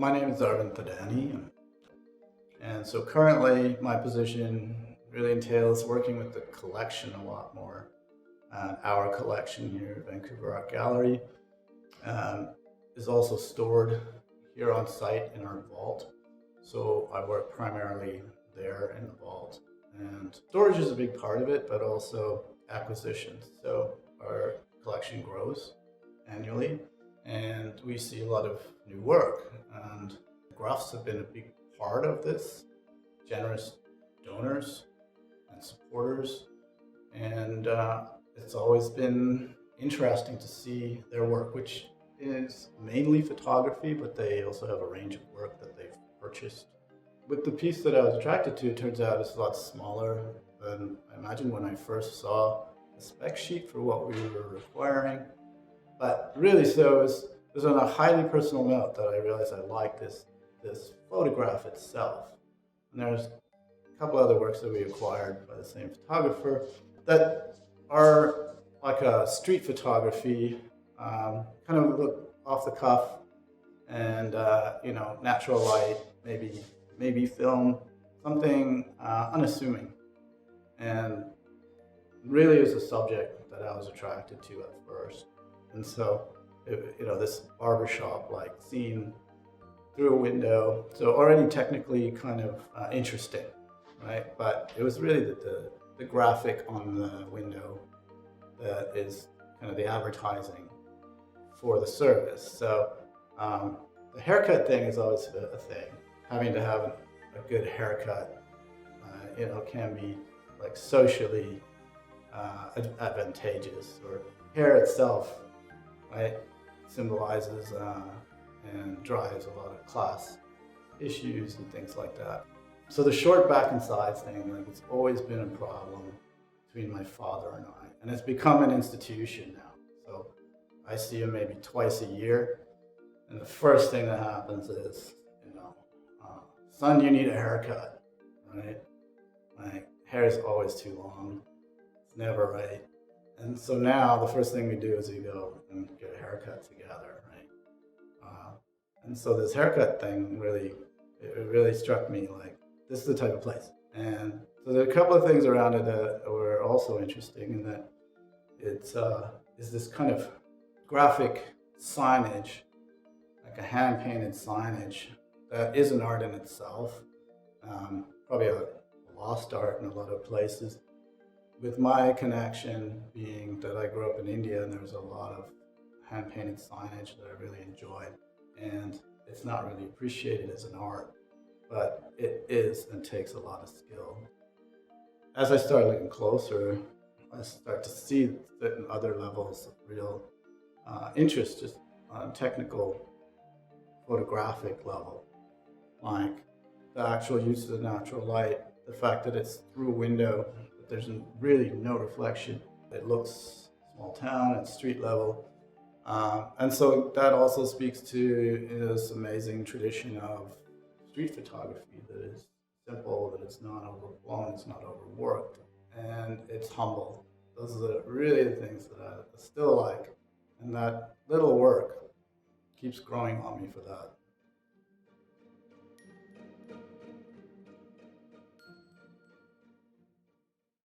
My name is Arvind Thadhani, and so currently my position really entails working with the collection a lot more. Our collection here at Vancouver Art Gallery is also stored here on site in our vault. So I work primarily there in the vault. And storage is a big part of it, but also acquisitions. So our collection grows annually, and we see a lot of new work. And Grufts have been a big part of this. Generous donors and supporters. And it's always been interesting to see their work, which is mainly photography, but they also have a range of work that they've purchased. With the piece that I was attracted to, it turns out it's a lot smaller than I imagined when I first saw the spec sheet for what we were requiring. But really, so it was on a highly personal note that I realized I liked this photograph itself. And there's a couple other works that we acquired by the same photographer that are like a street photography, kind of look off the cuff, and natural light, maybe film, something unassuming. And really is a subject that I was attracted to at first. And so, this barbershop like scene through a window, so already technically kind of interesting, right? But it was really the graphic on the window that is kind of the advertising for the service. So the haircut thing is always a thing. Having to have a good haircut, can be like socially advantageous, or hair itself, right, symbolizes and drives a lot of class issues and things like that. So the short back and sides thing, like, it's always been a problem between my father and I, and it's become an institution now. So I see him maybe twice a year, and the first thing that happens is, son, you need a haircut, right? My hair is always too long. It's never right. And so now the first thing we do is we go and get a haircut together, right? And so this haircut thing really struck me like, this is the type of place. And so there are a couple of things around it that were also interesting, in that it's is this kind of graphic signage, like a hand-painted signage that is an art in itself, probably a lost art in a lot of places. With my connection being that I grew up in India, and there was a lot of hand-painted signage that I really enjoyed, and it's not really appreciated as an art, but it is and takes a lot of skill. As I start looking closer, I start to see certain other levels of real interest, just on a technical photographic level, like the actual use of the natural light, the fact that it's through a window, that there's really no reflection. It looks small town at street level. And so that also speaks to this amazing tradition of street photography that is simple, that it's not overblown, it's not overworked, and it's humble. Those are really the things that I still like, and that little work keeps growing on me for that.